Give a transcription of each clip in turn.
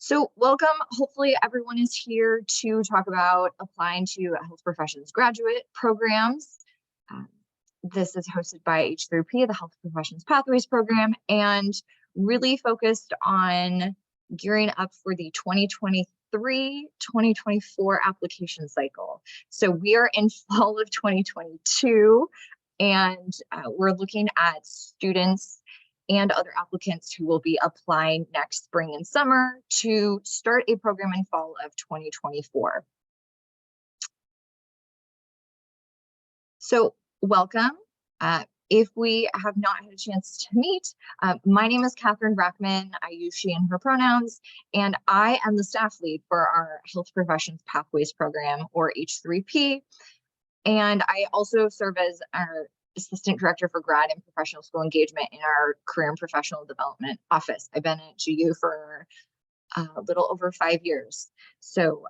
So welcome. Hopefully everyone is here to talk about applying to health professions graduate programs. Um, this is hosted by H3P, the Health Professions Pathways Program, and really focused on gearing up for the 2023-2024 application cycle. So we are in fall of 2022, and we're looking at students and other applicants who will be applying next spring and summer to start a program in fall of 2024. So welcome. If we have not had a chance to meet, my name is Catherine Brackman. I use she and her pronouns, and I am the staff lead for our Health Professions Pathways Program, or H3P. And I also serve as our Assistant Director for Grad and Professional School Engagement in our Career and Professional Development Office. I've been at GU for a little over 5 years. So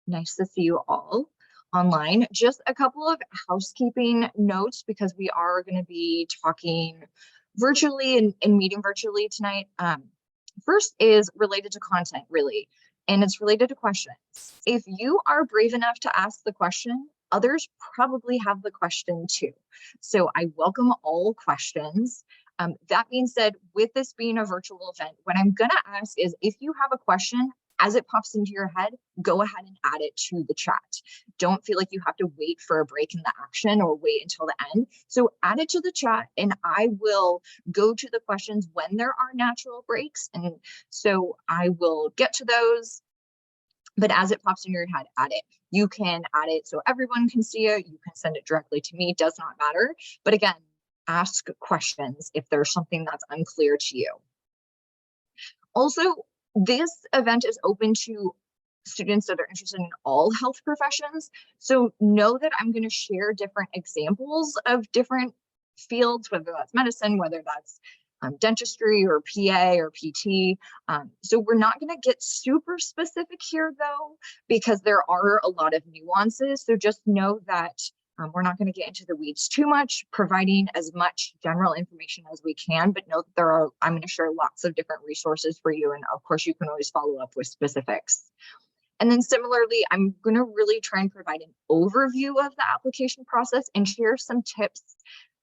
nice to see you all online. Just a couple of housekeeping notes, because we are going to be talking virtually and meeting virtually tonight. First is related to content, really, and it's related to questions. If you are brave enough to ask the question, others probably have the question too. So I welcome all questions. That being said, with this being a virtual event, what I'm going to ask is, if you have a question, as it pops into your head, go ahead and add it to the chat. Don't feel like you have to wait for a break in the action or wait until the end. So add it to the chat, and I will go to the questions when there are natural breaks. And so I will get to those. But as it pops in your head, add it. You can add it so everyone can see it. You can send it directly to me, does not matter. But again, ask questions if there's something that's unclear to you. Also, this event is open to students that are interested in all health professions. So know that I'm going to share different examples of different fields, whether that's medicine, whether that's dentistry or PA or PT. So we're not going to get super specific here, though, because there are a lot of nuances. So just know that we're not going to get into the weeds too much, providing as much general information as we can, but know that I'm going to share lots of different resources for you. And of course, you can always follow up with specifics. And then similarly, I'm going to really try and provide an overview of the application process and share some tips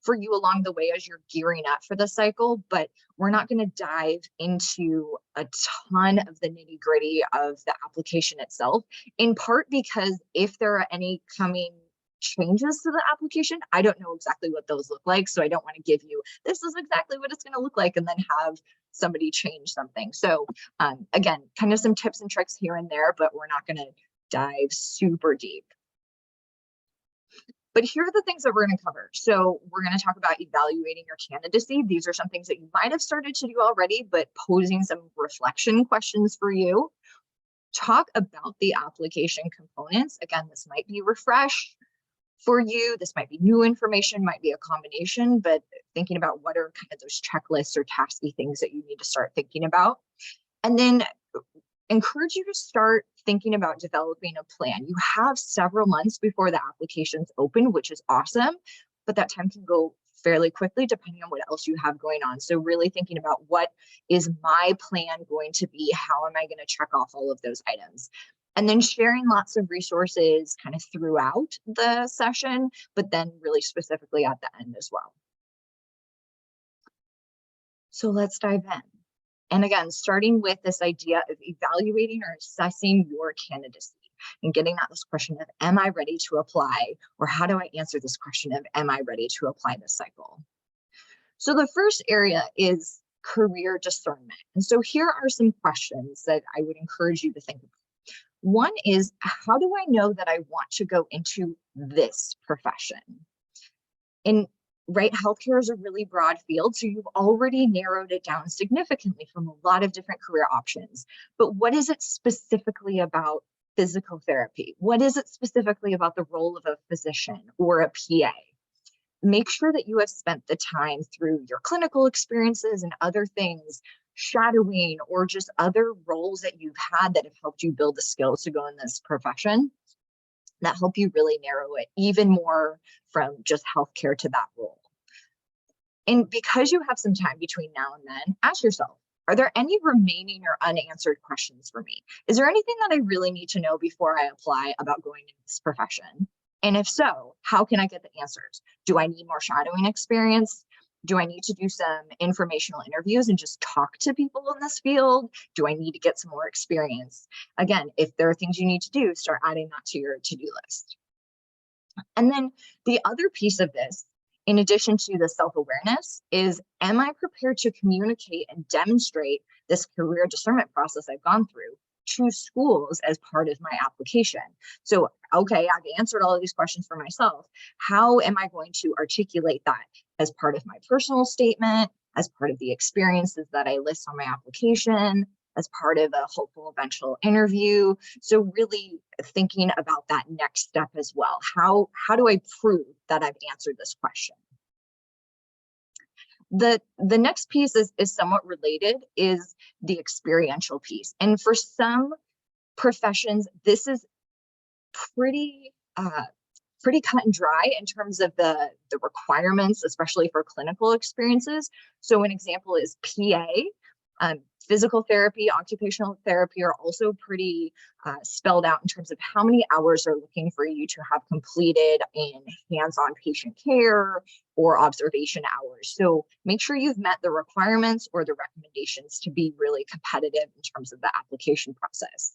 for you along the way as you're gearing up for the cycle, but we're not going to dive into a ton of the nitty-gritty of the application itself, in part because if there are any coming changes to the application, I don't know exactly what those look like. So I don't want to give you, this is exactly what it's going to look like, and then have somebody change something. So again, kind of some tips and tricks here and there, but we're not going to dive super deep. But here are the things that we're going to cover. So we're going to talk about evaluating your candidacy. These are some things that you might have started to do already, but posing some reflection questions for you. Talk about the application components. Again, this might be refresh for you. This might be new information, might be a combination, but thinking about what are kind of those checklists or tasky things that you need to start thinking about. And then encourage you to start thinking about developing a plan. You have several months before the applications open, which is awesome, but that time can go fairly quickly depending on what else you have going on. So really thinking about, what is my plan going to be? How am I going to check off all of those items? And then sharing lots of resources kind of throughout the session, but then really specifically at the end as well. So let's dive in. And again, starting with this idea of evaluating or assessing your candidacy and getting at this question of, am I ready to apply? Or how do I answer this question of, am I ready to apply this cycle? So the first area is career discernment. And so here are some questions that I would encourage you to think about. One is, how do I know that I want to go into this profession? And right, healthcare is a really broad field, so you've already narrowed it down significantly from a lot of different career options. But what is it specifically about physical therapy? What is it specifically about the role of a physician or a PA? Make sure that you have spent the time through your clinical experiences and other things, shadowing, or just other roles that you've had that have helped you build the skills to go in this profession, that help you really narrow it even more from just healthcare to that role. And because you have some time between now and then, ask yourself, Are there any remaining or unanswered questions for me? Is there anything that I really need to know before I apply about going into this profession? And if so, how can I get the answers? Do I need more shadowing experience? Do I need to do some informational interviews and just talk to people in this field? Do I need to get some more experience? Again, if there are things you need to do, start adding that to your to-do list. And then the other piece of this, in addition to the self-awareness, is, am I prepared to communicate and demonstrate this career discernment process I've gone through to schools as part of my application? So, okay, I've answered all of these questions for myself. How am I going to articulate that as part of my personal statement, as part of the experiences that I list on my application, as part of a hopeful eventual interview? So really thinking about that next step as well. How do I prove that I've answered this question? The next piece is somewhat related, is the experiential piece. And for some professions, this is pretty cut and dry in terms of the requirements, especially for clinical experiences. So an example is PA. Physical therapy, occupational therapy are also pretty spelled out in terms of how many hours are looking for you to have completed in hands-on patient care or observation hours. So make sure you've met the requirements or the recommendations to be really competitive in terms of the application process.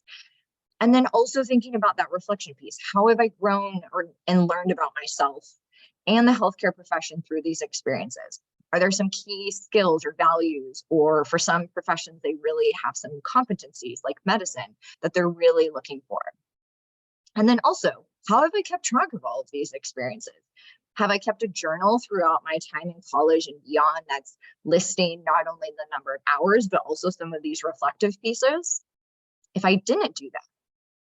And then also thinking about that reflection piece. How have I grown and learned about myself and the healthcare profession through these experiences? Are there some key skills or values, or for some professions, they really have some competencies like medicine that they're really looking for? And then also, how have I kept track of all of these experiences? Have I kept a journal throughout my time in college and beyond that's listing not only the number of hours, but also some of these reflective pieces? If I didn't do that,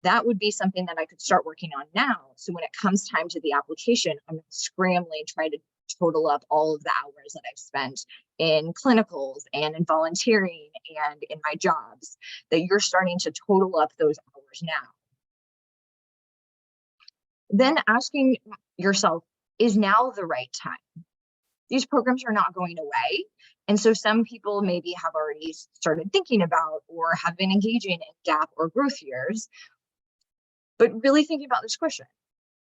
that would be something that I could start working on now. So when it comes time to the application, I'm scrambling, trying to total up all of the hours that I've spent in clinicals and in volunteering and in my jobs, that you're starting to total up those hours now. Then asking yourself, is now the right time? These programs are not going away. And so some people maybe have already started thinking about or have been engaging in gap or growth years, but really thinking about this question,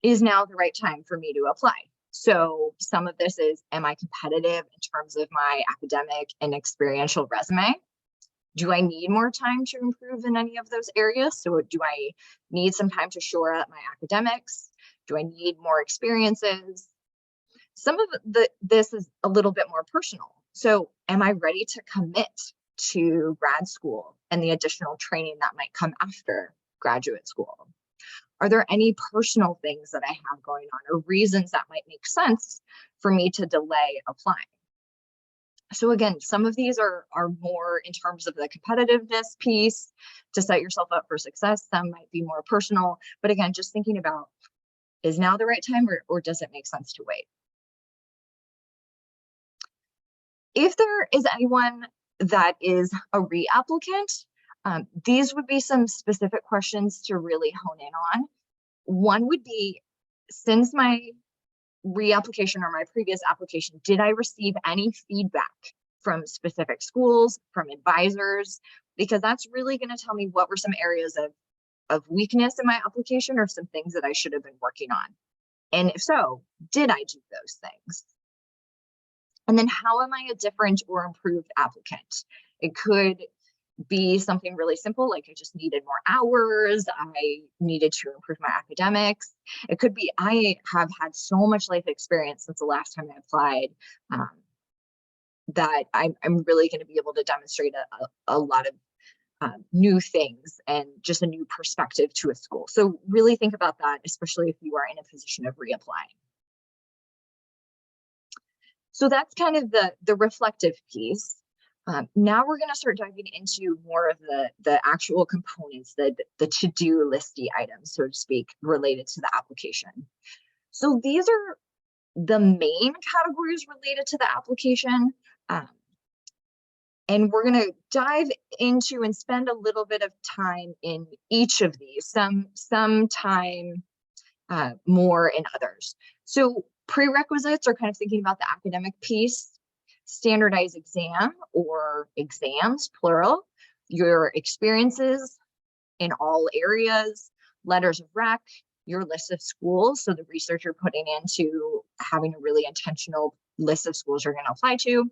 is now the right time for me to apply? So some of this is, am I competitive in terms of my academic and experiential resume? Do I need more time to improve in any of those areas? So do I need some time to shore up my academics? Do I need more experiences? Some of this is a little bit more personal. So am I ready to commit to grad school and the additional training that might come after graduate school? Are there any personal things that I have going on or reasons that might make sense for me to delay applying? So again, some of these are more in terms of the competitiveness piece to set yourself up for success. Some might be more personal, but again, just thinking about, is now the right time or does it make sense to wait? If there is anyone that is a reapplicant, these would be some specific questions to really hone in on. One would be, since my reapplication or my previous application, did I receive any feedback from specific schools, from advisors? Because that's really going to tell me what were some areas of weakness in my application or some things that I should have been working on. And if so, did I do those things? And then how am I a different or improved applicant? It could be something really simple, like I just needed more hours, I needed to improve my academics. It could be I have had so much life experience since the last time I applied that I'm really going to be able to demonstrate a lot of new things and just a new perspective to a school. So really think about that, especially if you are in a position of reapplying. So that's kind of the reflective piece. Now we're going to start diving into more of the actual components, the to-do listy items, so to speak, related to the application. So these are the main categories related to the application. And we're going to dive into and spend a little bit of time in each of these, some time more in others. So prerequisites are kind of thinking about the academic piece. standardized exam or exams, plural, your experiences in all areas, letters of rec, your list of schools. So the research you're putting into having a really intentional list of schools you're going to apply to.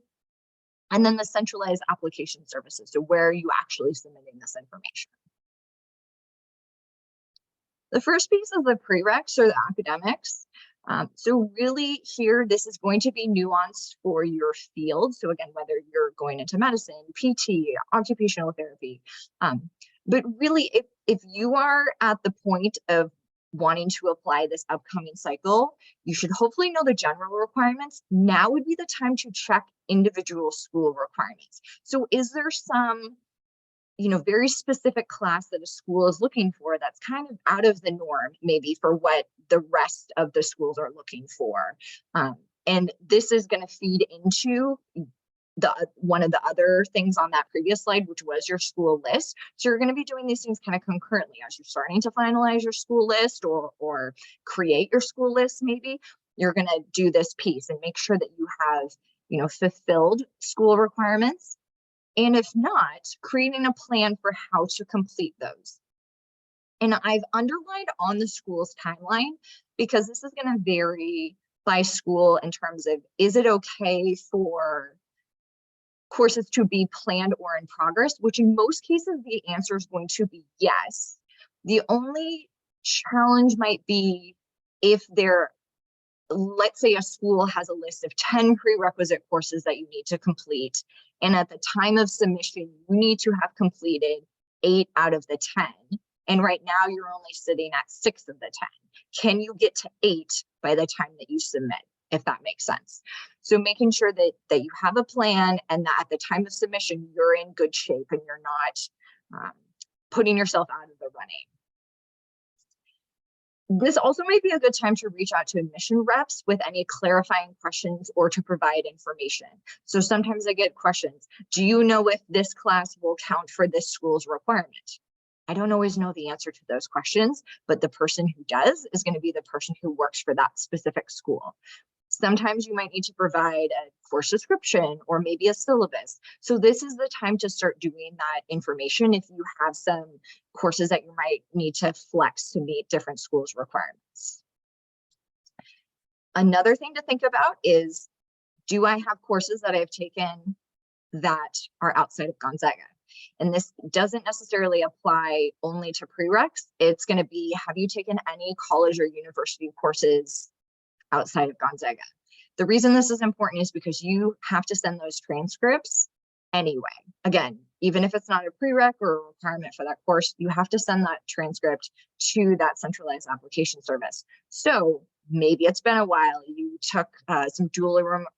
And then the centralized application services. So where are you actually submitting this information? The first piece is the prereqs or the academics. So really here, this is going to be nuanced for your field. So again, whether you're going into medicine, PT, occupational therapy, but really if you are at the point of wanting to apply this upcoming cycle, you should hopefully know the general requirements. Now would be the time to check individual school requirements. So is there some very specific class that a school is looking for that's kind of out of the norm, maybe for what the rest of the schools are looking for. And this is going to feed into one of the other things on that previous slide, which was your school list. So you're going to be doing these things kind of concurrently as you're starting to finalize your school list or create your school list. Maybe you're going to do this piece and make sure that you have, fulfilled school requirements. And if not, creating a plan for how to complete those. And I've underlined on the school's timeline because this is going to vary by school in terms of, is it okay for courses to be planned or in progress, which in most cases, the answer is going to be yes. The only challenge might be if let's say a school has a list of 10 prerequisite courses that you need to complete. And at the time of submission, you need to have completed 8 out of the 10. And right now you're only sitting at 6 of the 10. Can you get to 8 by the time that you submit, if that makes sense? So making sure that you have a plan and that at the time of submission, you're in good shape and you're not putting yourself out of the running. This also might be a good time to reach out to admission reps with any clarifying questions or to provide information. So sometimes I get questions, do you know if this class will count for this school's requirement? I don't always know the answer to those questions, but the person who does is going to be the person who works for that specific school. Sometimes you might need to provide a course description or maybe a syllabus. So this is the time to start doing that information if you have some courses that you might need to flex to meet different schools' requirements. Another thing to think about is, do I have courses that I've taken that are outside of Gonzaga? And this doesn't necessarily apply only to prereqs. It's going to be, have you taken any college or university courses outside of Gonzaga? The reason this is important is because you have to send those transcripts anyway. Again, even if it's not a prereq or a requirement for that course, you have to send that transcript to that centralized application service. So maybe it's been a while, you took some dual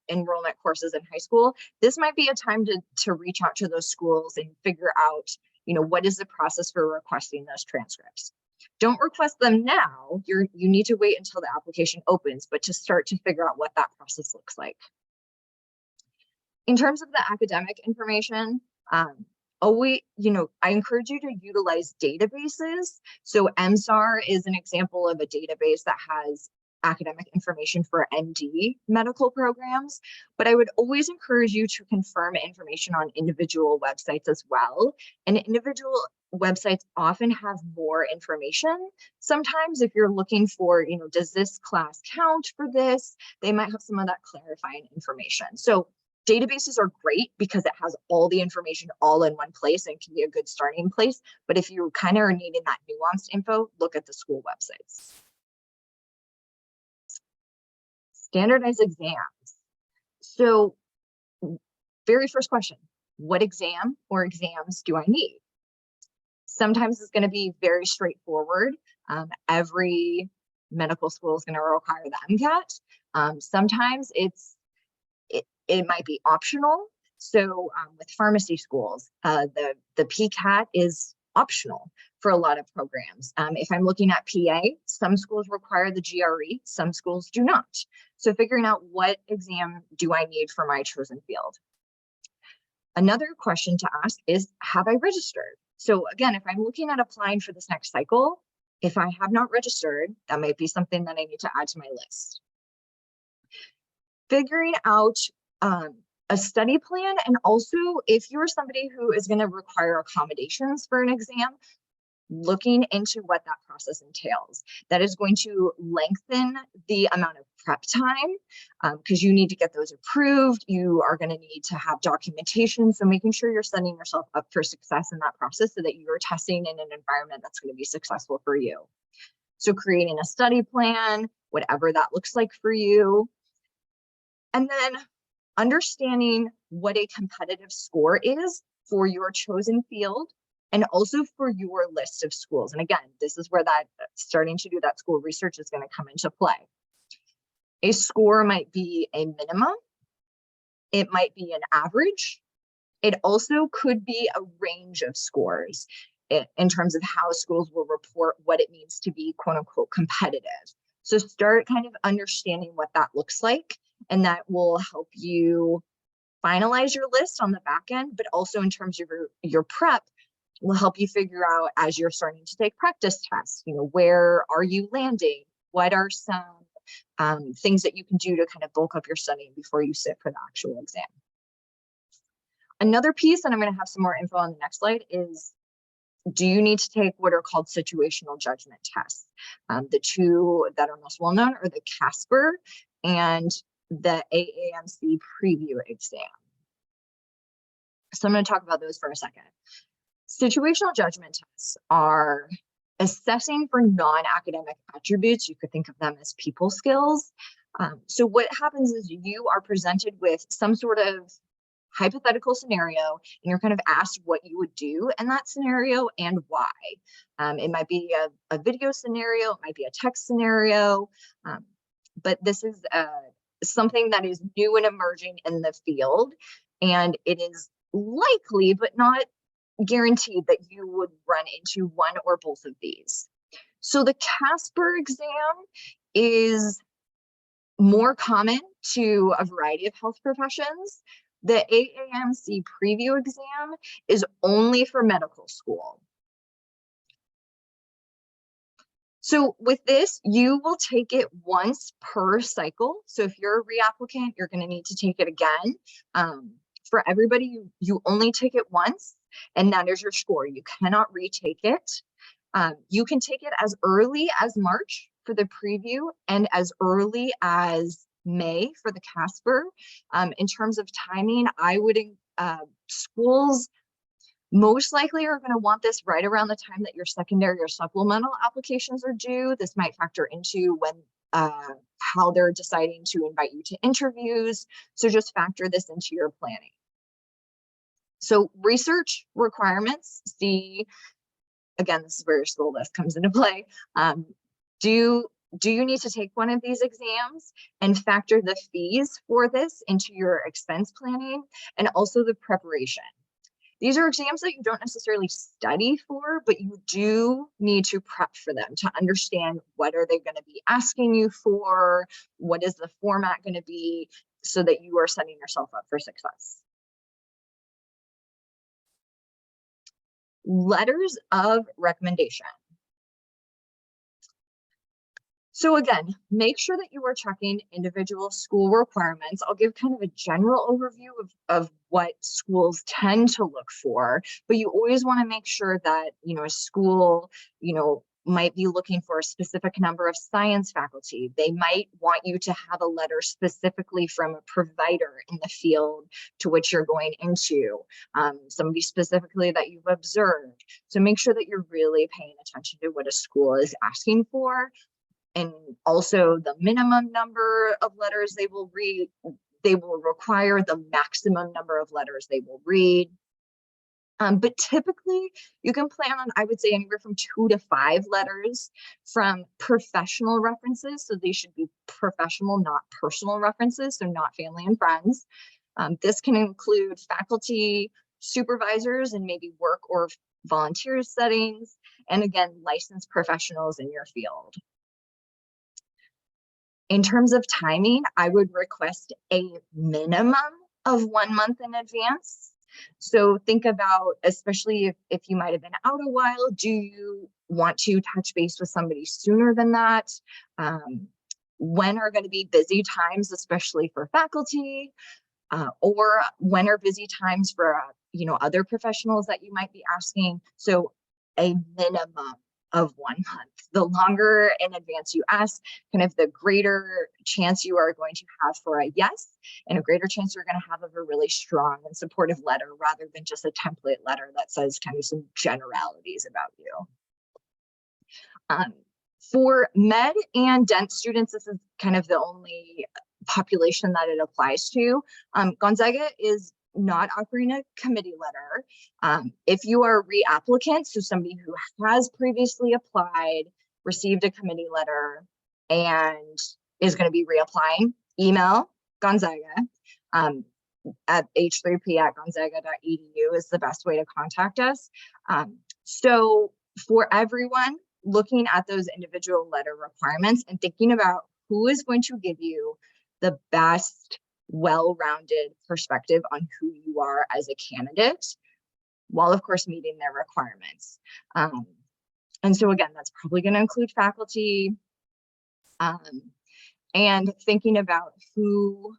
enrollment courses in high school. This might be a time to reach out to those schools and figure out, what is the process for requesting those transcripts. Don't request them now. You need to wait until the application opens, but to start to figure out what that process looks like. In terms of the academic information, I encourage you to utilize databases. So MSAR is an example of a database that has academic information for ND medical programs, but I would always encourage you to confirm information on individual websites as well. And individual websites often have more information. Sometimes if you're looking for, does this class count for this? They might have some of that clarifying information. So databases are great because it has all the information all in one place and can be a good starting place. But if you kind of are needing that nuanced info, look at the school websites. Standardized exams. So very first question, what exam or exams do I need? Sometimes it's going to be very straightforward. Every medical school is going to require the MCAT. Sometimes it might be optional. So with pharmacy schools, the PCAT is optional for a lot of programs. If I'm looking at PA, some schools require the GRE, some schools do not. So figuring out what exam do I need for my chosen field. Another question to ask is, have I registered? So again, if I'm looking at applying for this next cycle, if I have not registered, that might be something that I need to add to my list. Figuring out a study plan, and also if you're somebody who is going to require accommodations for an exam, looking into what that process entails. That is going to lengthen the amount of prep time because you need to get those approved. You are going to need to have documentation. So making sure you're setting yourself up for success in that process so that you're testing in an environment that's going to be successful for you. So creating a study plan, whatever that looks like for you. And then understanding what a competitive score is for your chosen field and also for your list of schools. And again, this is where that starting to do that school research is going to come into play. A score might be a minimum. It might be an average. It also could be a range of scores in terms of how schools will report what it means to be quote unquote competitive. So start kind of understanding what that looks like, and that will help you finalize your list on the back end, but also in terms of your prep, will help you figure out as you're starting to take practice tests, where are you landing? What are some things that you can do to kind of bulk up your studying before you sit for the actual exam? Another piece, and I'm going to have some more info on the next slide, is do you need to take what are called situational judgment tests? The two that are most well known are the Casper and the AAMC preview exam. So I'm going to talk about those for a second. Situational judgment tests are assessing for non-academic attributes. You could think of them as people skills. So what happens is you are presented with some sort of hypothetical scenario, and you're kind of asked what you would do in that scenario and why. It might be a video scenario, it might be a text scenario, but this is something that is new and emerging in the field, and it is likely, but not guaranteed, that you would run into one or both of these. So the Casper exam is more common to a variety of health professions. The AAMC preview exam is only for medical school. So with this, you will take it once per cycle. So if you're a reapplicant, you're going to need to take it again. For everybody, you only take it once, and that is your score. You cannot retake it. You can take it as early as March for the preview and as early as May for the Casper. In terms of timing, I would schools most likely are going to want this right around the time that your secondary or supplemental applications are due. This might factor into when how they're deciding to invite you to interviews. So just factor this into your planning. So research requirements, again, this is where your school list comes into play. Do you need to take one of these exams, and factor the fees for this into your expense planning and also the preparation? These are exams that you don't necessarily study for, but you do need to prep for them to understand what are they going to be asking you for, what is the format going to be, so that you are setting yourself up for success. Letters of recommendation. So again, make sure that you are checking individual school requirements. I'll give kind of a general overview of what schools tend to look for, but you always want to make sure that, a school, might be looking for a specific number of science faculty. They might want you to have a letter specifically from a provider in the field to which you're going into, somebody specifically that you've observed. So make sure that you're really paying attention to what a school is asking for. And also the minimum number of letters they will read, they will require the maximum number of letters they will read. But typically you can plan on, I would say, anywhere from 2 to 5 letters from professional references. So they should be professional, not personal references, so not family and friends. This can include faculty, supervisors, and maybe work or volunteer settings, and again, licensed professionals in your field. In terms of timing, I would request a minimum of 1 month in advance. So think about, especially if you might have been out a while, do you want to touch base with somebody sooner than that? When are going to be busy times, especially for faculty? or when are busy times for, other professionals that you might be asking. So a minimum of 1 month. The longer in advance you ask, kind of the greater chance you are going to have for a yes, and a greater chance you're going to have of a really strong and supportive letter rather than just a template letter that says kind of some generalities about you. For med and dent students, this is kind of the only population that it applies to. Gonzaga is not offering a committee letter. If you are a reapplicant, so somebody who has previously applied, received a committee letter, and is going to be reapplying, email Gonzaga at h3p@gonzaga.edu is the best way to contact us. So for everyone, looking at those individual letter requirements and thinking about who is going to give you the best well-rounded perspective on who you are as a candidate, while of course meeting their requirements. And so again, that's probably going to include faculty, and thinking about who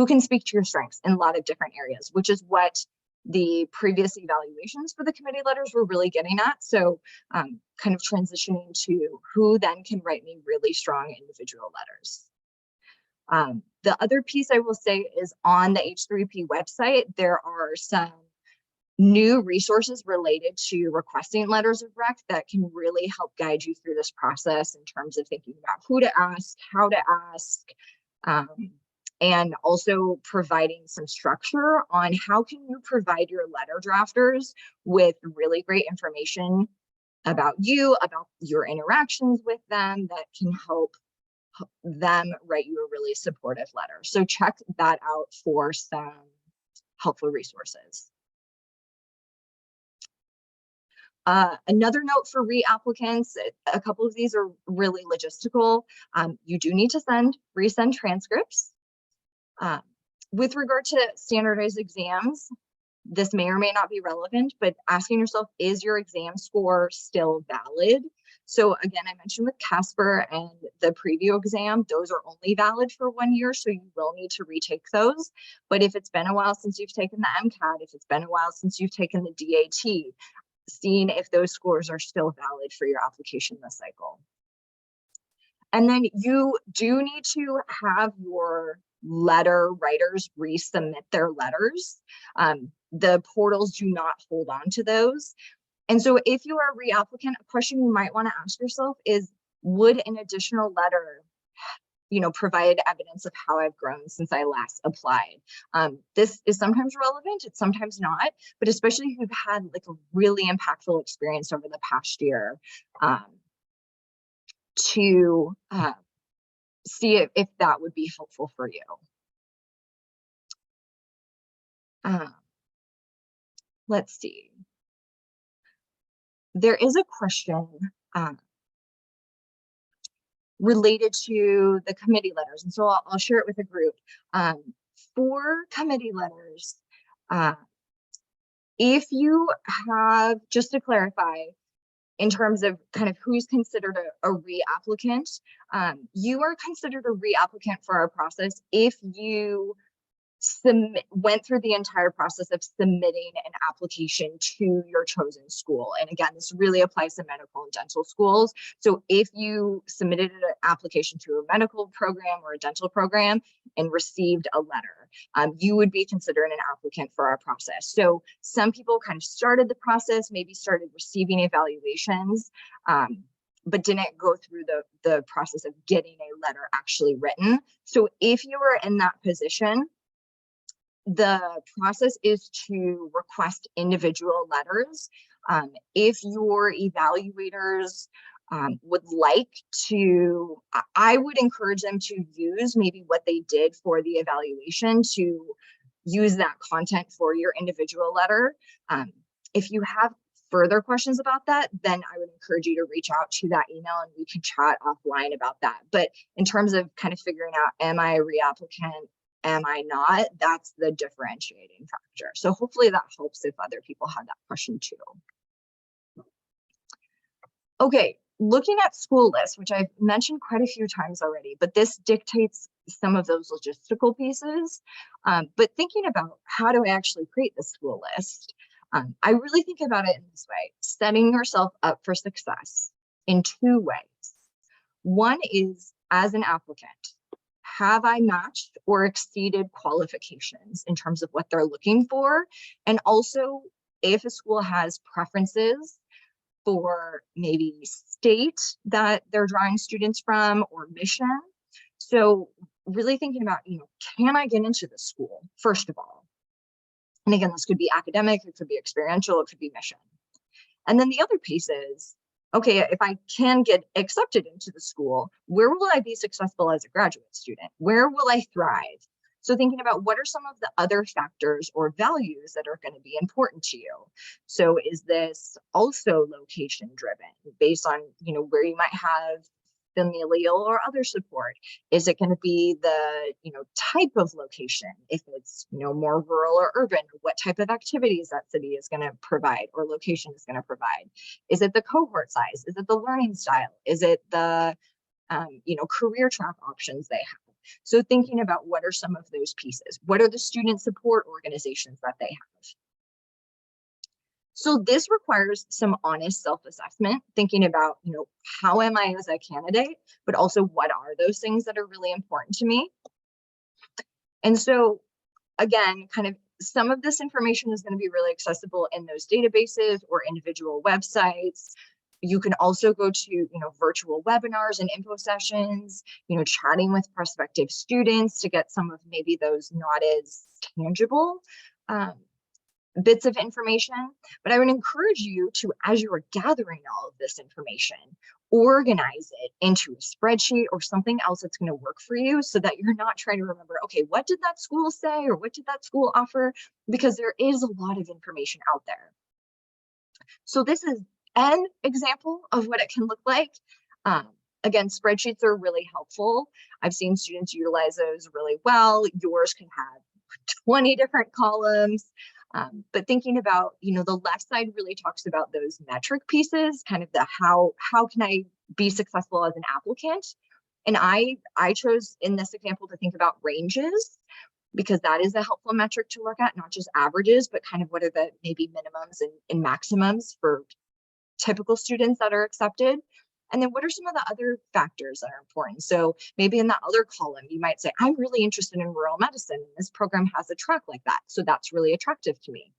can speak to your strengths in a lot of different areas, which is what the previous evaluations for the committee letters were really getting at. So kind of transitioning to who then can write me really strong individual letters. The other piece I will say is on the H3P website, there are some new resources related to requesting letters of rec that can really help guide you through this process in terms of thinking about who to ask, how to ask, and also providing some structure on how can you provide your letter drafters with really great information about you, about your interactions with them that can help them write you a really supportive letter. So check that out for some helpful resources. Another note for reapplicants, a couple of these are really logistical. You do need to resend transcripts. With regard to standardized exams, this may or may not be relevant, but asking yourself, is your exam score still valid? So again, I mentioned with Casper and the preview exam, those are only valid for 1 year, so you will need to retake those. But if it's been a while since you've taken the MCAT, if it's been a while since you've taken the DAT, seeing if those scores are still valid for your application this cycle. And then you do need to have your letter writers resubmit their letters. The portals do not hold on to those. And so if you are a reapplicant, a question you might want to ask yourself is, would an additional letter, provide evidence of how I've grown since I last applied? This is sometimes relevant, it's sometimes not, but especially if you've had like a really impactful experience over the past year, to see if that would be helpful for you. Let's see. There is a question related to the committee letters, and so I'll share it with the group. For committee letters, if you have, just to clarify, in terms of kind of who's considered a reapplicant, you are considered a reapplicant for our process if you went through the entire process of submitting an application to your chosen school. And again, this really applies to medical and dental schools. So if you submitted an application to a medical program or a dental program and received a letter, you would be considered an applicant for our process. So some people kind of started the process, maybe started receiving evaluations, but didn't go through the process of getting a letter actually written. So if you are in that position, the process is to request individual letters. If your evaluators would like to, I would encourage them to use maybe what they did for the evaluation to use that content for your individual letter. If you have further questions about that, then I would encourage you to reach out to that email and we can chat offline about that. But in terms of kind of figuring out, am I a reapplicant? Am I not? That's the differentiating factor. So hopefully that helps if other people have that question too. Okay, looking at school lists, which I've mentioned quite a few times already, but this dictates some of those logistical pieces. But thinking about how do I actually create the school list, I really think about it in this way: setting yourself up for success in two ways. One is, as an applicant, have I matched or exceeded qualifications in terms of what they're looking for? And also, if a school has preferences for maybe state that they're drawing students from or mission. So really thinking about, can I get into the school, first of all? And again, this could be academic, it could be experiential, it could be mission. And then the other piece is, okay, if I can get accepted into the school, where will I be successful as a graduate student? Where will I thrive? So thinking about what are some of the other factors or values that are going to be important to you. So is this also location driven based on, where you might have familial or other support? Is it going to be the, type of location? If it's, more rural or urban, what type of activities that city is going to provide or location is going to provide? Is it the cohort size? Is it the learning style? Is it the, career track options they have? So thinking about what are some of those pieces? What are the student support organizations that they have? So this requires some honest self-assessment, thinking about, how am I as a candidate, but also what are those things that are really important to me? And so again, kind of some of this information is going to be really accessible in those databases or individual websites. You can also go to, virtual webinars and info sessions, chatting with prospective students to get some of maybe those not as tangible bits of information. But I would encourage you to, as you are gathering all of this information, organize it into a spreadsheet or something else that's going to work for you, so that you're not trying to remember, okay, what did that school say or what did that school offer? Because there is a lot of information out there. So this is an example of what it can look like. Again, spreadsheets are really helpful. I've seen students utilize those really well. Yours can have 20 different columns. But thinking about, the left side really talks about those metric pieces, kind of the how can I be successful as an applicant? And I chose in this example to think about ranges, because that is a helpful metric to look at, not just averages, but kind of what are the maybe minimums and maximums for typical students that are accepted. And then what are some of the other factors that are important? So maybe in that other column, you might say, I'm really interested in rural medicine, and this program has a track like that. So that's really attractive to me.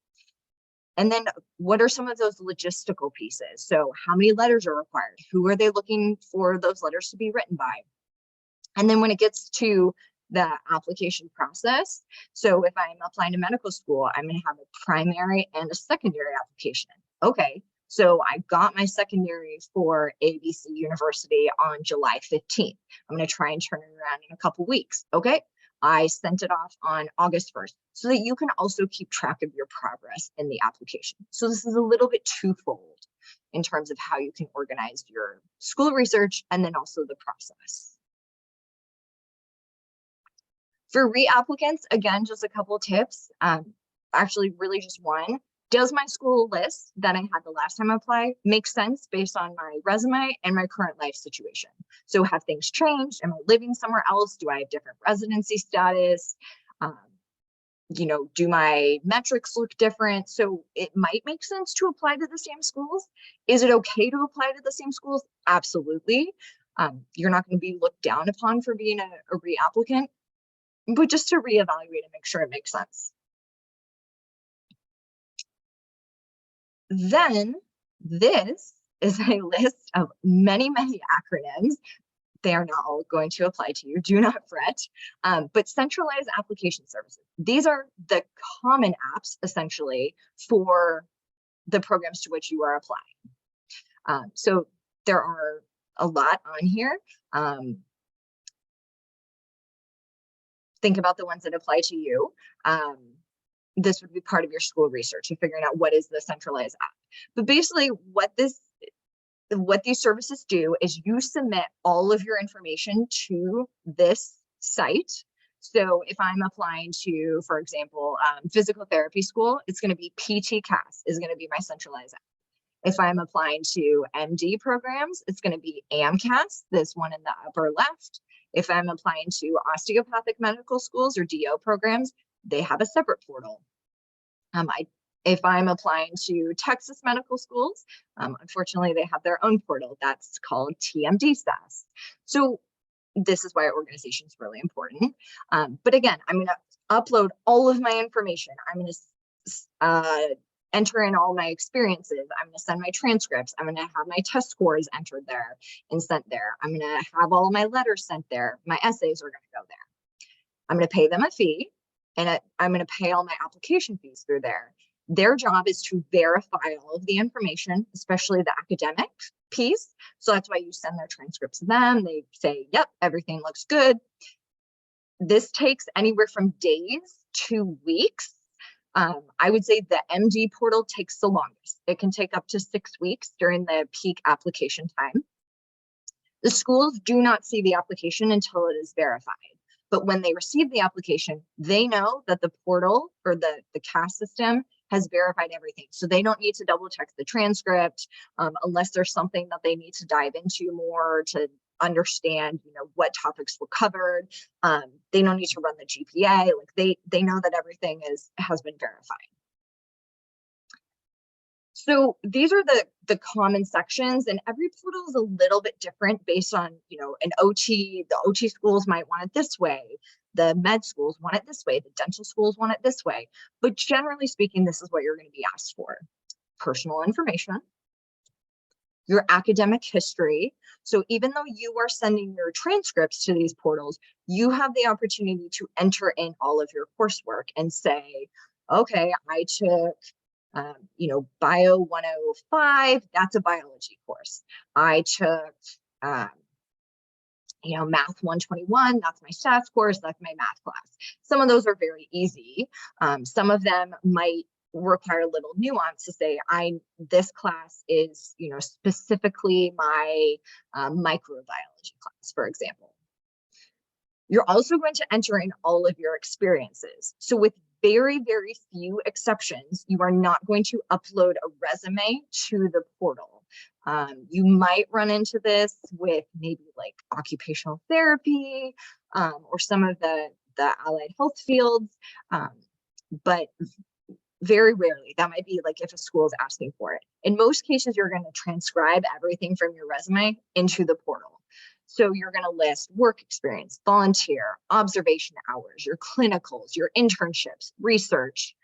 And then what are some of those logistical pieces? So how many letters are required? Who are they looking for those letters to be written by? And then when it gets to the application process, so if I'm applying to medical school, I'm going to have a primary and a secondary application. Okay. So I got my secondary for ABC University on July 15th. I'm going to try and turn it around in a couple weeks. Okay. I sent it off on August 1st, so that you can also keep track of your progress in the application. So this is a little bit twofold in terms of how you can organize your school research and then also the process. For reapplicants, again, just a couple tips. Actually, really just one. Does my school list that I had the last time I applied make sense based on my resume and my current life situation? So have things changed? Am I living somewhere else? Do I have different residency status? Do my metrics look different? So it might make sense to apply to the same schools. Is it okay to apply to the same schools? Absolutely. You're not going to be looked down upon for being a reapplicant, but just to reevaluate and make sure it makes sense. Then this is a list of many, many acronyms. They are not all going to apply to you, do not fret. But centralized application services. These are the common apps, essentially, for the programs to which you are applying. So there are a lot on here. Think about the ones that apply to you. This would be part of your school research and figuring out what is the centralized app. But basically what these services do is you submit all of your information to this site. So if I'm applying to, for example, physical therapy school, it's going to be PTCAS is going to be my centralized app. If I'm applying to MD programs, it's going to be AMCAS, this one in the upper left. If I'm applying to osteopathic medical schools or DO programs, they have a separate portal. If I'm applying to Texas medical schools, unfortunately, they have their own portal that's called TMD SAS. So this is why organization is really important. But again, I'm going to upload all of my information. I'm going to enter in all my experiences. I'm going to send my transcripts. I'm going to have my test scores entered there and sent there. I'm going to have all my letters sent there. My essays are going to go there. I'm going to pay them a fee, and I'm going to pay all my application fees through there. Their job is to verify all of the information, especially the academic piece. So that's why you send their transcripts to them. They say, yep, everything looks good. This takes anywhere from days to weeks. I would say the MD portal takes the longest. It can take up to 6 weeks during the peak application time. The schools do not see the application until it is verified. But when they receive the application, they know that the portal or the CAS system has verified everything. So they don't need to double check the transcript unless there's something that they need to dive into more to understand, what topics were covered. They don't need to run the GPA. Like they know that everything has been verified. So these are the common sections, and every portal is a little bit different based on, an OT. The OT schools might want it this way. The med schools want it this way. The dental schools want it this way. But generally speaking, this is what you're going to be asked for. Personal information, your academic history. So even though you are sending your transcripts to these portals, you have the opportunity to enter in all of your coursework and say, okay, I took Bio 105, that's a biology course. I took, Math 121, that's my stats course, that's my math class. Some of those are very easy. Some of them might require a little nuance to say, this class is, specifically my microbiology class, for example. You're also going to enter in all of your experiences. So with very, very few exceptions, you are not going to upload a resume to the portal. You might run into this with maybe like occupational therapy or some of the allied health fields, but very rarely. That might be like if a school is asking for it. In most cases, you're going to transcribe everything from your resume into the portal. So you're going to list work experience, volunteer, observation hours, your clinicals, your internships, research,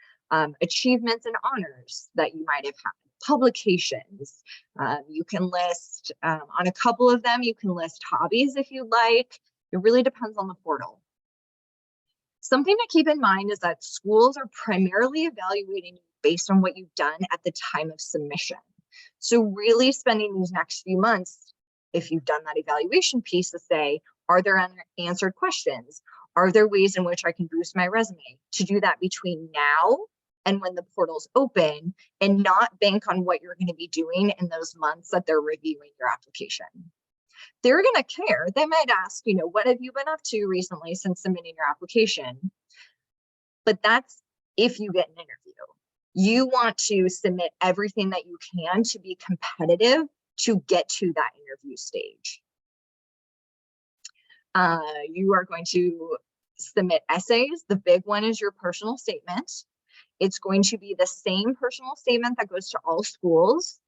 achievements and honors that you might have had, publications. You can list, on a couple of them, you can list hobbies if you like. It really depends on the portal. Something to keep in mind is that schools are primarily evaluating you based on what you've done at the time of submission. So really spending these next few months, if you've done that evaluation piece, to say, are there unanswered questions? Are there ways in which I can boost my resume? To do that between now and when the portal's open, and not bank on what you're going to be doing in those months that they're reviewing your application. They're going to care. They might ask, what have you been up to recently since submitting your application? But that's if you get an interview. You want to submit everything that you can to be competitive to get to that interview stage. You are going to submit essays. The big one is your personal statement. It's going to be the same personal statement that goes to all schools.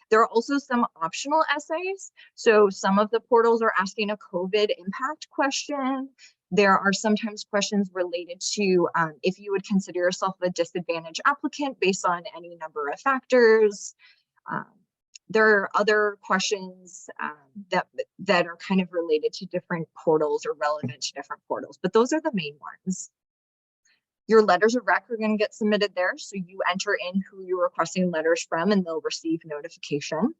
There are also some optional essays. So some of the portals are asking a COVID impact question. There are sometimes questions related to if you would consider yourself a disadvantaged applicant based on any number of factors. There are other questions that are kind of related to different portals or relevant to different portals, but those are the main ones. Your letters of rec are going to get submitted there. So you enter in who you're requesting letters from and they'll receive notification.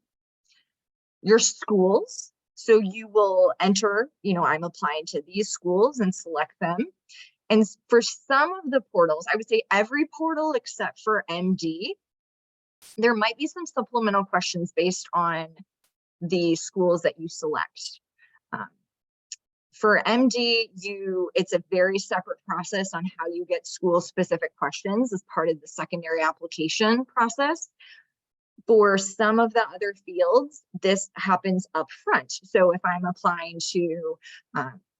Your schools. So you will enter, I'm applying to these schools and select them. And for some of the portals, I would say every portal except for MD, there might be some supplemental questions based on the schools that you select. For MD, it's a very separate process on how you get school-specific questions as part of the secondary application process. For some of the other fields, this happens up front. So if I'm applying to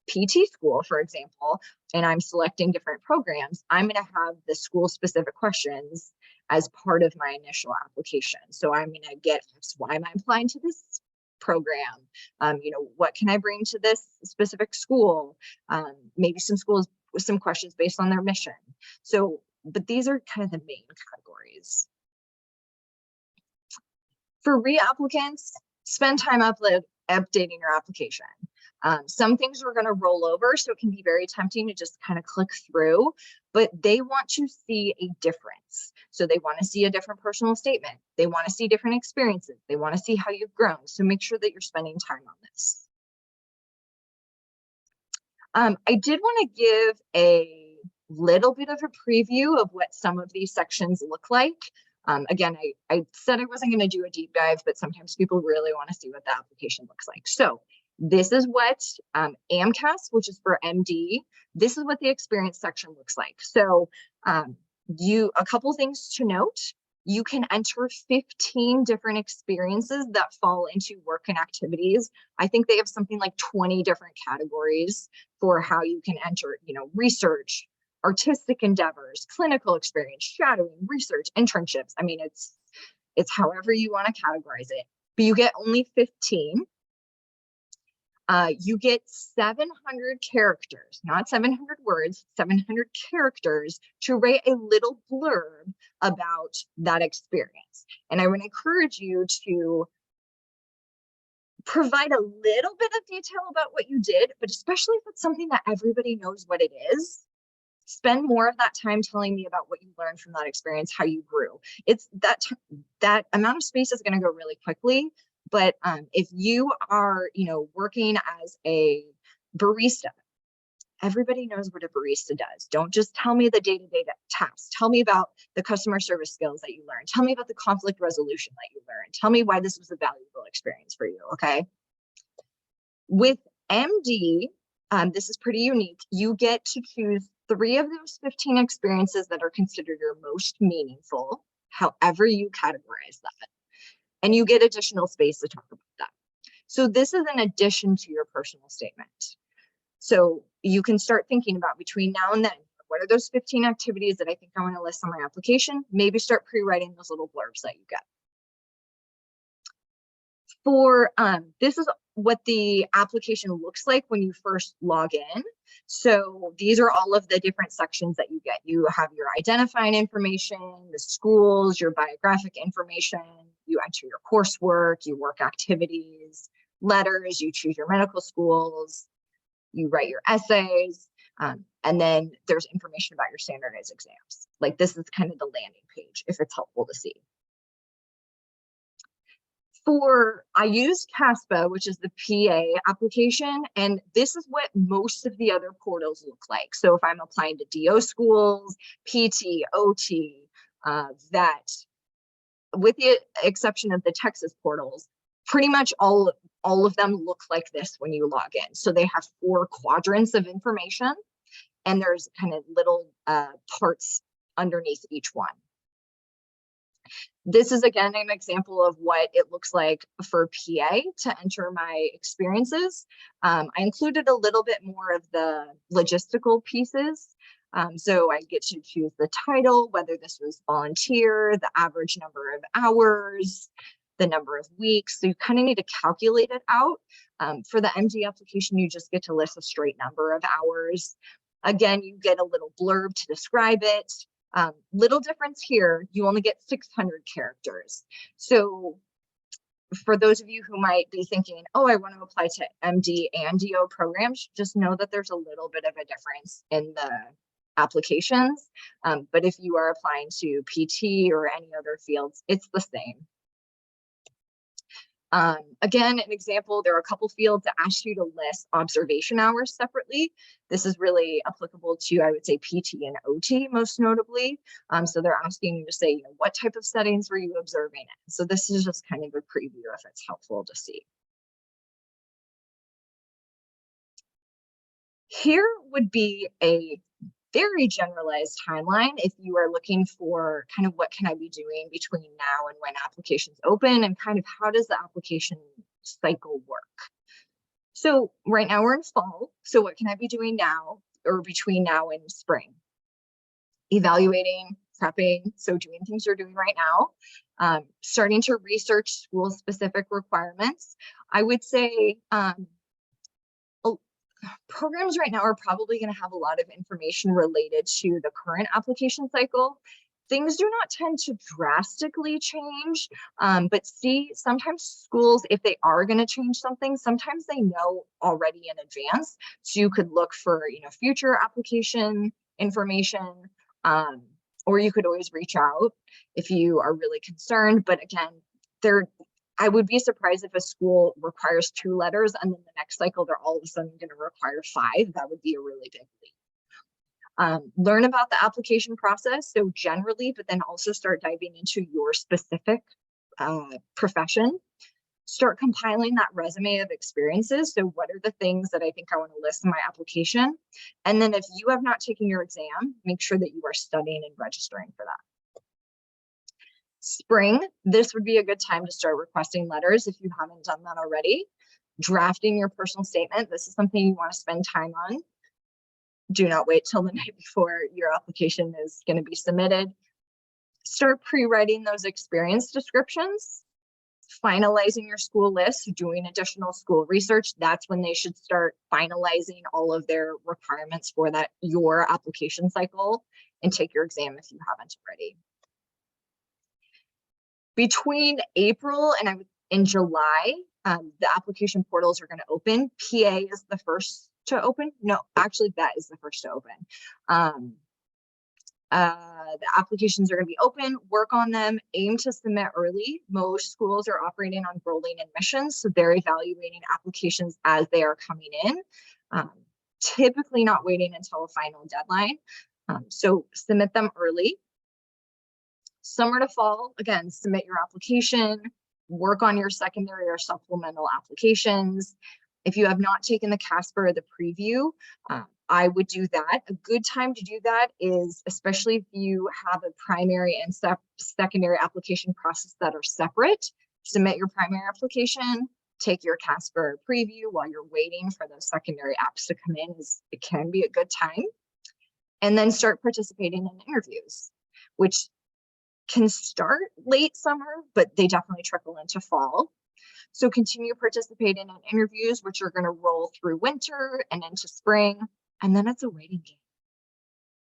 PT school, for example, and I'm selecting different programs, I'm going to have the school specific questions as part of my initial application. So I'm going to get why am I applying to this program? What can I bring to this specific school? Maybe some schools with some questions based on their mission. So, but these are kind of the main categories. For reapplicants, spend time updating your application. Some things we're going to roll over, so it can be very tempting to just kind of click through, but they want to see a difference. So they want to see a different personal statement. They want to see different experiences. They want to see how you've grown. So make sure that you're spending time on this. I did want to give a little bit of a preview of what some of these sections look like. Again, I said I wasn't going to do a deep dive, but sometimes people really want to see what the application looks like. So this is what AMCAS, which is for MD, this is what the experience section looks like. So a couple things to note. You can enter 15 different experiences that fall into work and activities. I think they have something like 20 different categories for how you can enter, research, artistic endeavors, clinical experience, shadowing, research, internships. I mean, it's however you want to categorize it, but you get only 15. You get 700 characters, not 700 words, 700 characters to write a little blurb about that experience. And I would encourage you to provide a little bit of detail about what you did, but especially if it's something that everybody knows what it is, spend more of that time telling me about what you learned from that experience, how you grew. It's that amount of space is going to go really quickly. But if you are, working as a barista, everybody knows what a barista does. Don't just tell me the day-to-day tasks. Tell me about the customer service skills that you learned. Tell me about the conflict resolution that you learned. Tell me why this was a valuable experience for you, okay? With MD, this is pretty unique. You get to choose 3 of those 15 experiences that are considered your most meaningful, however you categorize that. And you get additional space to talk about that. So this is an addition to your personal statement. So you can start thinking about between now and then, what are those 15 activities that I think I want to list on my application? Maybe start pre-writing those little blurbs that you get. For this is what the application looks like when you first log in. So these are all of the different sections that you get. You have your identifying information, the schools, your biographic information, you enter your coursework, your work activities, letters, you choose your medical schools, you write your essays, and then there's information about your standardized exams. Like this is kind of the landing page if it's helpful to see. I use CASPA, which is the PA application, and this is what most of the other portals look like. So if I'm applying to DO schools, PT, OT, vet, with the exception of the Texas portals, pretty much all of them look like this when you log in. So they have 4 quadrants of information, and there's kind of little parts underneath each one. This is again an example of what it looks like for PA to enter my experiences. I included a little bit more of the logistical pieces. So I get to choose the title, whether this was volunteer, the average number of hours, the number of weeks. So you kind of need to calculate it out. For the MD application, you just get to list a straight number of hours. Again, you get a little blurb to describe it. Little difference here, you only get 600 characters. So for those of you who might be thinking, oh, I want to apply to MD and DO programs, just know that there's a little bit of a difference in the applications. But if you are applying to PT or any other fields, it's the same. Again, an example, there are a couple fields that ask you to list observation hours separately. This is really applicable to, I would say, PT and OT most notably. So they're asking you to say, what type of settings were you observing in? So this is just kind of a preview if it's helpful to see. Here would be a very generalized timeline if you are looking for kind of what can I be doing between now and when applications open, and kind of how does the application cycle work. So right now we're in fall. So what can I be doing now or between now and spring? Evaluating, prepping, so doing things you're doing right now, starting to research school-specific requirements. I would say programs right now are probably going to have a lot of information related to the current application cycle. Things do not tend to drastically change, but sometimes schools, if they are going to change something, sometimes they know already in advance. So you could look for, future application information, or you could always reach out if you are really concerned. But again, I would be surprised if a school requires 2 letters and then the next cycle they're all of a sudden going to require 5. That would be a really big leap. Learn about the application process, so generally, but then also start diving into your specific profession. Start compiling that resume of experiences. So what are the things that I think I want to list in my application? And then if you have not taken your exam, make sure that you are studying and registering for that. Spring, this would be a good time to start requesting letters if you haven't done that already. Drafting your personal statement. This is something you want to spend time on. Do not wait till the night before your application is going to be submitted. Start pre-writing those experience descriptions. Finalizing your school list, doing additional school research. That's when they should start finalizing all of their requirements for your application cycle, and take your exam if you haven't already. Between April and July, the application portals are going to open. PA is the first to open. No, actually, that is the first to open. The applications are going to be open. Work on them. Aim to submit early. Most schools are operating on rolling admissions, so they're evaluating applications as they are coming in. Typically not waiting until a final deadline. So submit them early. Summer to fall, again, submit your application, work on your secondary or supplemental applications. If you have not taken the CASPER or the preview, I would do that. A good time to do that is, especially if you have a primary and secondary application process that are separate, submit your primary application, take your CASPER preview while you're waiting for those secondary apps to come in. It can be a good time. And then start participating in interviews, which can start late summer, but they definitely trickle into fall. So continue participating in interviews, which are going to roll through winter and into spring. And then it's a waiting game,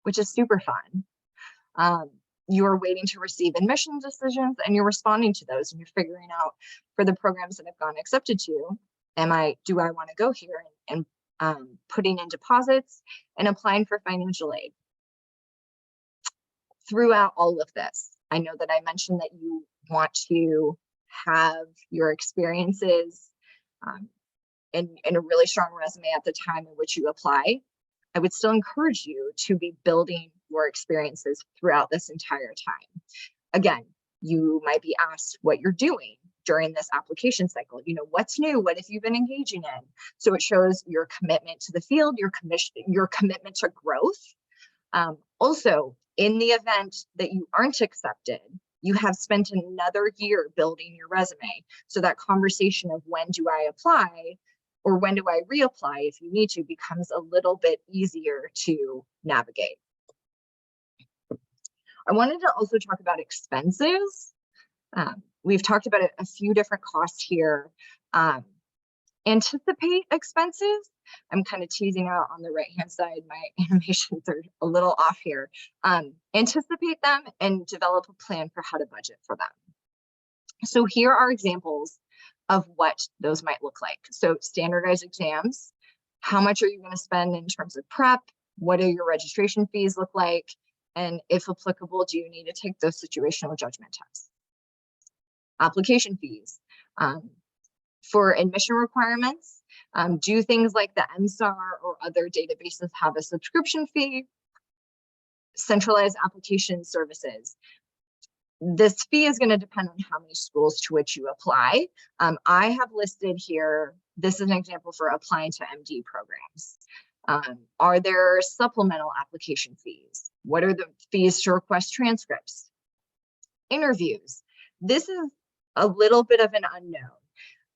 which is super fun. You're waiting to receive admission decisions and you're responding to those, and you're figuring out for the programs that have gone accepted to you, do I want to go here, and putting in deposits and applying for financial aid. Throughout all of this, I know that I mentioned that you want to have your experiences and a really strong resume at the time in which you apply. I would still encourage you to be building your experiences throughout this entire time. Again, you might be asked what you're doing during this application cycle. What's new? What have you been engaging in? So it shows your commitment to the field, your commitment to growth. Also, in the event that you aren't accepted, you have spent another year building your resume. So that conversation of when do I apply or when do I reapply if you need to becomes a little bit easier to navigate. I wanted to also talk about expenses. We've talked about a few different costs here. Anticipate expenses. I'm kind of teasing out on the right-hand side. My animations are a little off here. Anticipate them and develop a plan for how to budget for them. So here are examples of what those might look like. So standardized exams. How much are you going to spend in terms of prep? What do your registration fees look like? And if applicable, do you need to take those situational judgment tests? Application fees. For admission requirements, do things like the MSAR or other databases have a subscription fee? Centralized application services. This fee is going to depend on how many schools to which you apply. I have listed here, this is an example for applying to MD programs. Are there supplemental application fees? What are the fees to request transcripts? Interviews. This is a little bit of an unknown.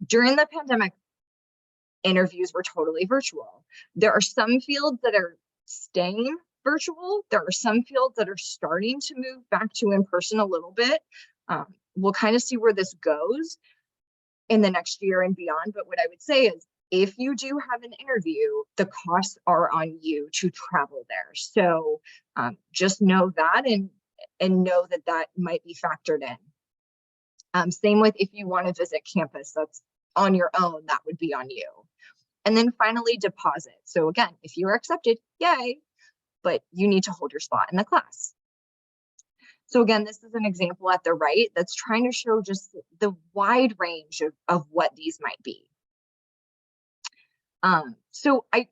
During the pandemic, interviews were totally virtual. There are some fields that are staying virtual. There are some fields that are starting to move back to in-person a little bit. We'll kind of see where this goes in the next year and beyond. But what I would say is, if you do have an interview, the costs are on you to travel there. So just know that and know that that might be factored in. Same with if you want to visit campus, that's on your own, that would be on you. And then finally, deposit. So again, if you are accepted, yay, but you need to hold your spot in the class. So again, this is an example at the right that's trying to show just the wide range of what these might be. So I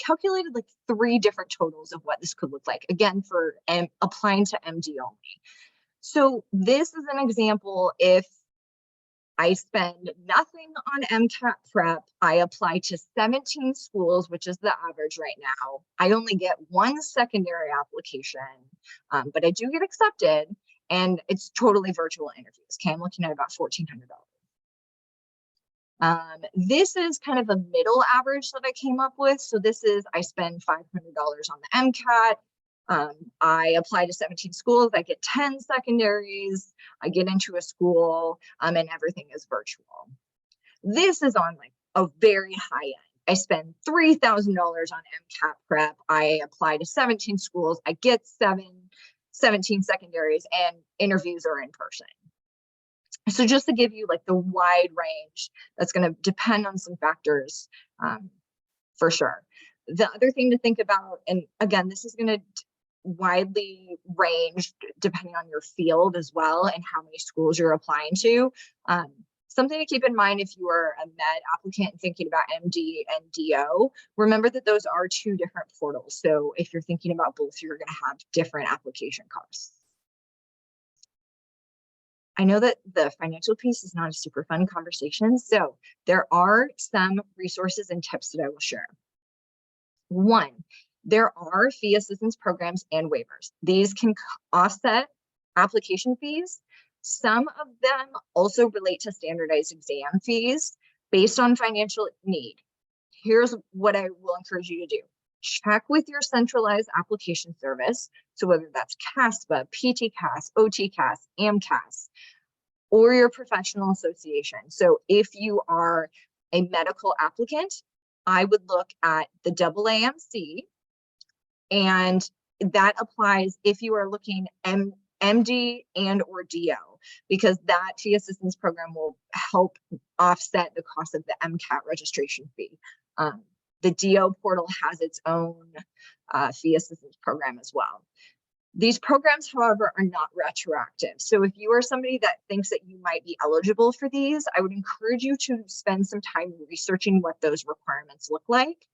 calculated like 3 different totals of what this could look like, again, for applying to MD only. So this is an example. If I spend nothing on MCAT prep, I apply to 17 schools, which is the average right now. I only get 1 secondary application, but I do get accepted, and it's totally virtual interviews. Okay, I'm looking at about $1,400. This is kind of a middle average that I came up with. So this is, I spend $500 on the MCAT. I apply to 17 schools. I get 10 secondaries. I get into a school, and everything is virtual. This is on like a very high end. I spend $3,000 on MCAT prep. I apply to 17 schools. I get 17 secondaries, and interviews are in person. So just to give you like the wide range, that's going to depend on some factors for sure. The other thing to think about, and again, this is going to widely range depending on your field as well and how many schools you're applying to. Something to keep in mind if you are a med applicant thinking about MD and DO, remember that those are 2 different portals. So if you're thinking about both, you're going to have different application costs. I know that the financial piece is not a super fun conversation, so there are some resources and tips that I will share. 1, there are fee assistance programs and waivers. These can offset application fees. Some of them also relate to standardized exam fees based on financial need. Here's what I will encourage you to do. Check with your centralized application service. So whether that's CASPA, PTCAS, OTCAS, AMCAS, or your professional association. So if you are a medical applicant, I would look at the AAMC, and that applies if you are looking MD and or DO, because that fee assistance program will help offset the cost of the MCAT registration fee. The DO portal has its own fee assistance program as well. These programs, however, are not retroactive. So if you are somebody that thinks that you might be eligible for these, I would encourage you to spend some time researching what those requirements look like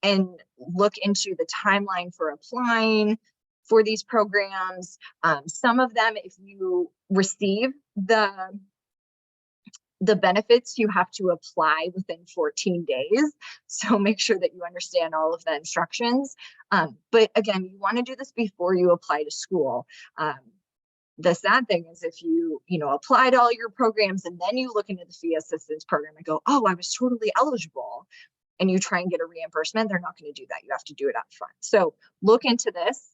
and look into the timeline for applying for these programs. Some of them, if you receive the benefits, you have to apply within 14 days. So make sure that you understand all of the instructions. But again, you want to do this before you apply to school. The sad thing is if you apply to all your programs and then you look into the fee assistance program and go, oh, I was totally eligible, and you try and get a reimbursement, they're not going to do that. You have to do it up front. So look into this.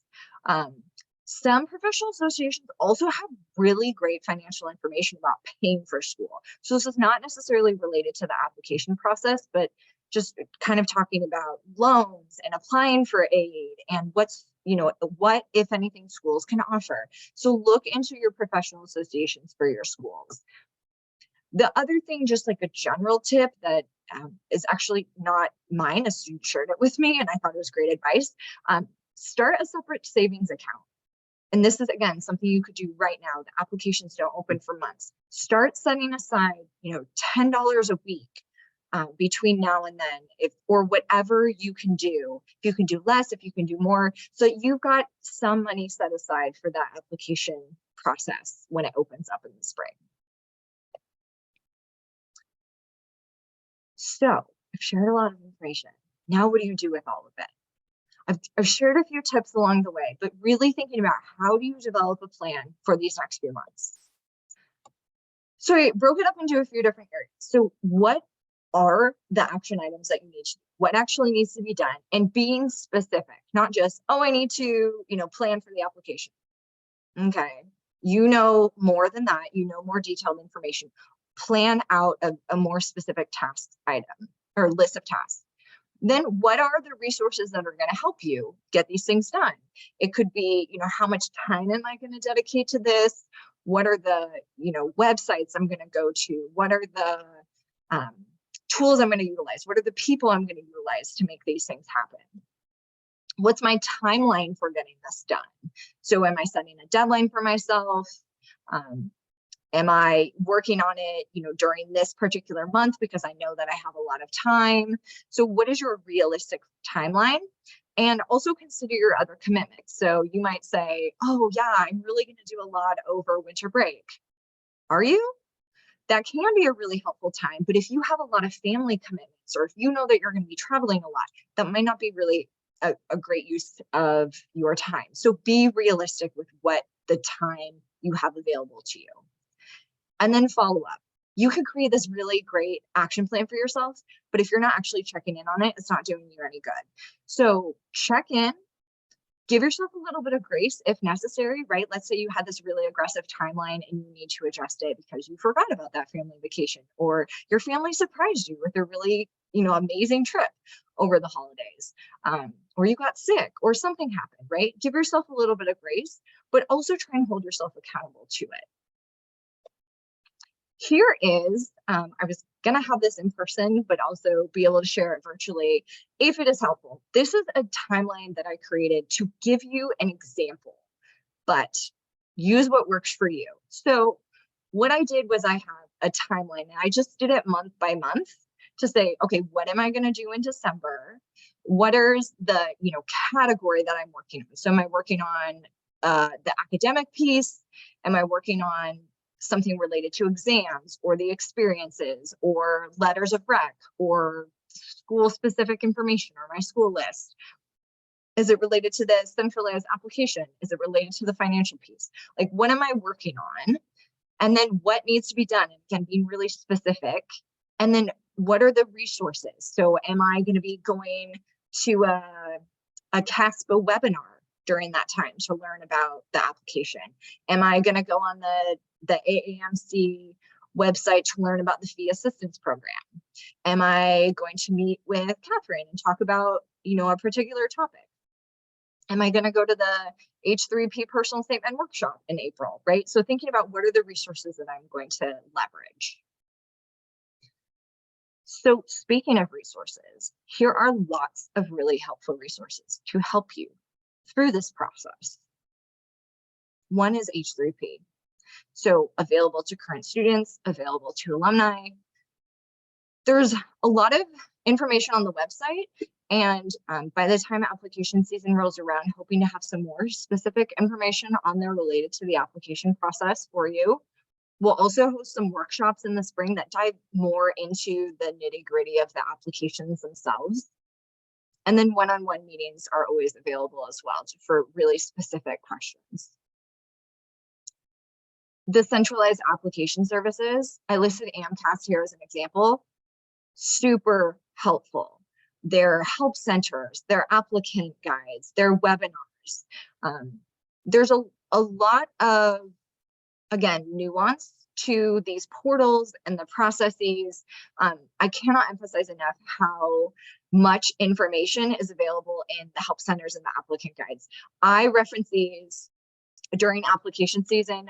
Some professional associations also have really great financial information about paying for school. So this is not necessarily related to the application process, but just kind of talking about loans and applying for aid and what, if anything, schools can offer. So look into your professional associations for your schools. The other thing, just like a general tip that is actually not mine, a student shared it with me and I thought it was great advice, start a separate savings account. And this is, again, something you could do right now. The applications don't open for months. Start setting aside, $10 a week between now and then, or whatever you can do. If you can do less, if you can do more, so you've got some money set aside for that application process when it opens up in the spring. So I've shared a lot of information. Now, what do you do with all of it? I've shared a few tips along the way, but really thinking about how do you develop a plan for these next few months. So I broke it up into a few different areas. So what are the action items that you need to, what actually needs to be done, and being specific, not just, oh, I need to, plan for the application. Okay, you know more than that, you know more detailed information. Plan out a more specific task item or list of tasks. Then what are the resources that are going to help you get these things done? It could be, how much time am I going to dedicate to this? What are the, websites I'm going to go to? What are the tools I'm going to utilize? What are the people I'm going to utilize to make these things happen? What's my timeline for getting this done? So am I setting a deadline for myself? Am I working on it, during this particular month because I know that I have a lot of time? So what is your realistic timeline? And also consider your other commitments. So you might say, oh yeah, I'm really going to do a lot over winter break. Are you? That can be a really helpful time. But if you have a lot of family commitments, or if you know that you're going to be traveling a lot, that might not be really a great use of your time. So be realistic with what the time you have available to you. And then follow up. You can create this really great action plan for yourself, but if you're not actually checking in on it, it's not doing you any good. So check in, give yourself a little bit of grace if necessary, right? Let's say you had this really aggressive timeline and you need to adjust it because you forgot about that family vacation, or your family surprised you with a really, amazing trip over the holidays, or you got sick or something happened, right? Give yourself a little bit of grace, but also try and hold yourself accountable to it. Here is, I was going to have this in person, but also be able to share it virtually if it is helpful. This is a timeline that I created to give you an example, but use what works for you. So what I did was I have a timeline, and I just did it month by month to say, okay, what am I going to do in December? What is the, category that I'm working on? So am I working on the academic piece? Am I working on something related to exams or the experiences or letters of rec or school specific information or my school list? Is it related to the centralized application? Is it related to the financial piece? Like, what am I working on? And then what needs to be done? And again, being really specific. And then what are the resources? So am I going to be going to a CASPA webinar during that time to learn about the application? Am I going to go on the AAMC website to learn about the fee assistance program? Am I going to meet with Catherine and talk about, a particular topic? Am I going to go to the H3P personal statement workshop in April, right? So thinking about what are the resources that I'm going to leverage. So speaking of resources, here are lots of really helpful resources to help you through this process. One is H3P. So available to current students, available to alumni. There's a lot of information on the website, and by the time application season rolls around, hoping to have some more specific information on there related to the application process for you. We'll also host some workshops in the spring that dive more into the nitty-gritty of the applications themselves. And then one-on-one meetings are always available as well for really specific questions. The centralized application services, I listed AMCAS here as an example, super helpful. Their help centers, their applicant guides, their webinars. There's a lot of, again, nuance to these portals and the processes. I cannot emphasize enough how much information is available in the help centers and the applicant guides. I reference these during application season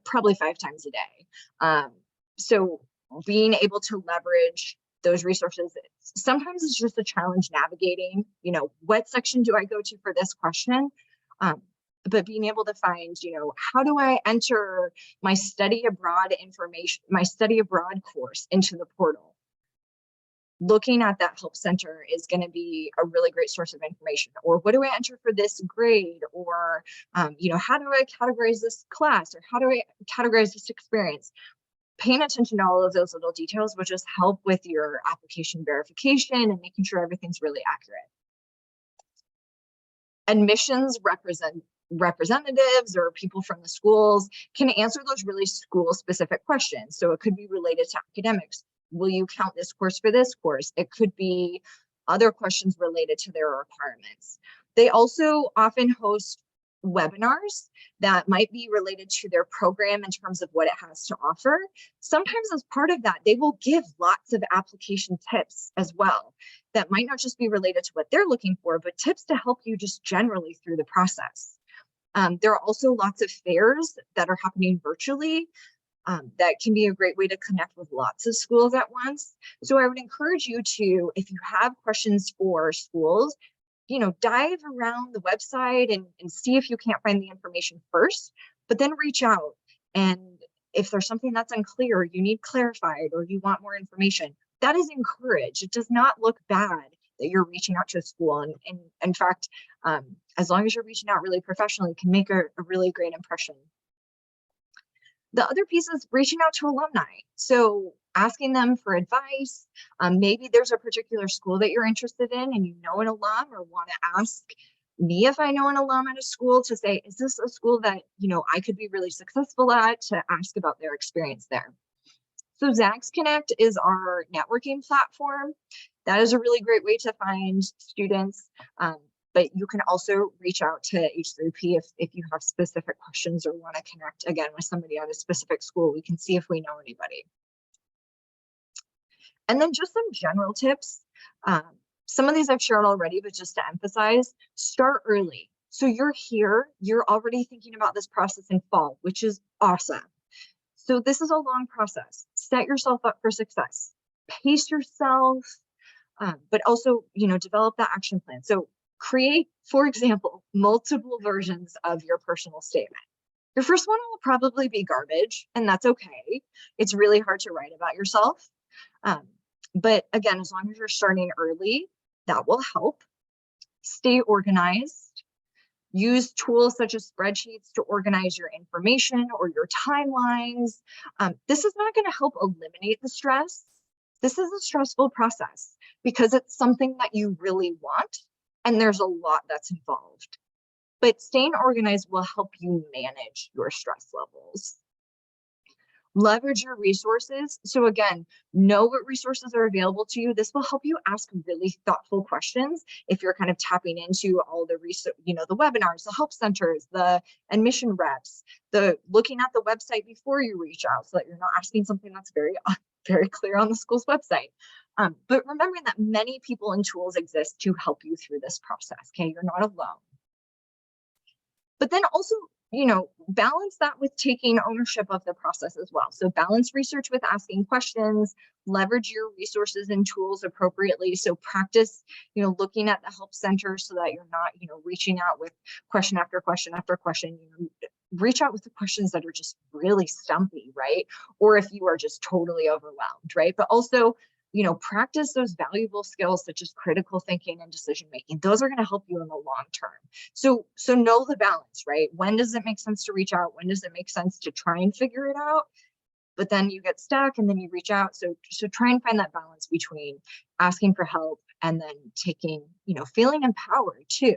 probably 5 times a day. So being able to leverage those resources, sometimes it's just a challenge navigating, what section do I go to for this question? But being able to find, how do I enter my study abroad information, my study abroad course into the portal? Looking at that help center is going to be a really great source of information. Or what do I enter for this grade? Or, how do I categorize this class? Or how do I categorize this experience? Paying attention to all of those little details will just help with your application verification and making sure everything's really accurate. Admissions representatives or people from the schools can answer those really school specific questions. So it could be related to academics, will you count this course for this course? It could be other questions related to their requirements. They also often host webinars that might be related to their program in terms of what it has to offer. Sometimes as part of that, they will give lots of application tips as well that might not just be related to what they're looking for, but tips to help you just generally through the process. There are also lots of fairs that are happening virtually that can be a great way to connect with lots of schools at once. So I would encourage you to, if you have questions for schools, dive around the website and see if you can't find the information first, but then reach out. And if there's something that's unclear, you need clarified, or you want more information, that is encouraged. It does not look bad that you're reaching out to a school. And in fact, as long as you're reaching out really professionally, it can make a really great impression. The other piece is reaching out to alumni. So asking them for advice. Maybe there's a particular school that you're interested in and you know an alum, or want to ask me if I know an alum at a school to say, is this a school that I could be really successful at, to ask about their experience there. So Zags Connect is our networking platform. That is a really great way to find students. But you can also reach out to H3P if you have specific questions or want to connect again with somebody at a specific school. We can see if we know anybody. And then just some general tips. Some of these I've shared already, but just to emphasize, start early. So you're here, you're already thinking about this process in fall, which is awesome. So this is a long process. Set yourself up for success. Pace yourself, but also, develop that action plan. So create, for example, multiple versions of your personal statement. Your first one will probably be garbage, and that's okay. It's really hard to write about yourself. But again, as long as you're starting early, that will help. Stay organized. Use tools such as spreadsheets to organize your information or your timelines. This is not going to help eliminate the stress. This is a stressful process because it's something that you really want, and there's a lot that's involved. But staying organized will help you manage your stress levels. Leverage your resources. So again, know what resources are available to you. This will help you ask really thoughtful questions if you're kind of tapping into all the the webinars, the help centers, the admission reps, the looking at the website before you reach out so that you're not asking something that's very clear on the school's website. But remembering that many people and tools exist to help you through this process. Okay, you're not alone. But then also, balance that with taking ownership of the process as well. So balance research with asking questions, leverage your resources and tools appropriately. So practice, looking at the help center so that you're not, reaching out with question after question after question. Reach out with the questions that are just really stumpy, right? Or if you are just totally overwhelmed, right? But also, practice those valuable skills such as critical thinking and decision making. Those are going to help you in the long term. So know the balance, right? When does it make sense to reach out? When does it make sense to try and figure it out? But then you get stuck and then you reach out. So try and find that balance between asking for help and then taking, feeling empowered too.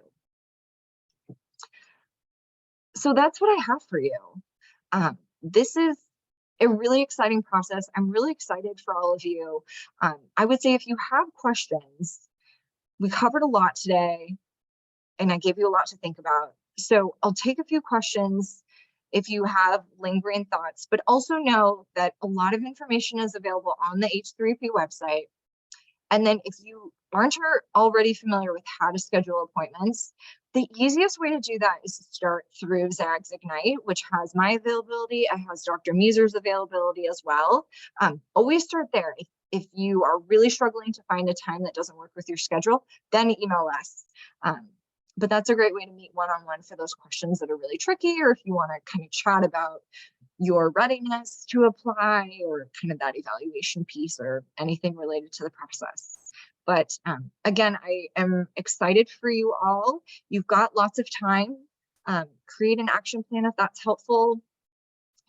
So that's what I have for you. This is a really exciting process. I'm really excited for all of you. I would say if you have questions, we covered a lot today and I gave you a lot to think about. So I'll take a few questions if you have lingering thoughts, but also know that a lot of information is available on the H3P website. And then if you aren't already familiar with how to schedule appointments, the easiest way to do that is to start through Zags Ignite, which has my availability. It has Dr. Meeser's availability as well. Always start there. If you are really struggling to find a time that doesn't work with your schedule, then email us. But that's a great way to meet one-on-one for those questions that are really tricky, or if you want to kind of chat about your readiness to apply or kind of that evaluation piece or anything related to the process. But again, I am excited for you all. You've got lots of time. Create an action plan if that's helpful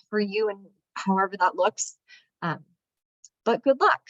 for you and however that looks. But good luck.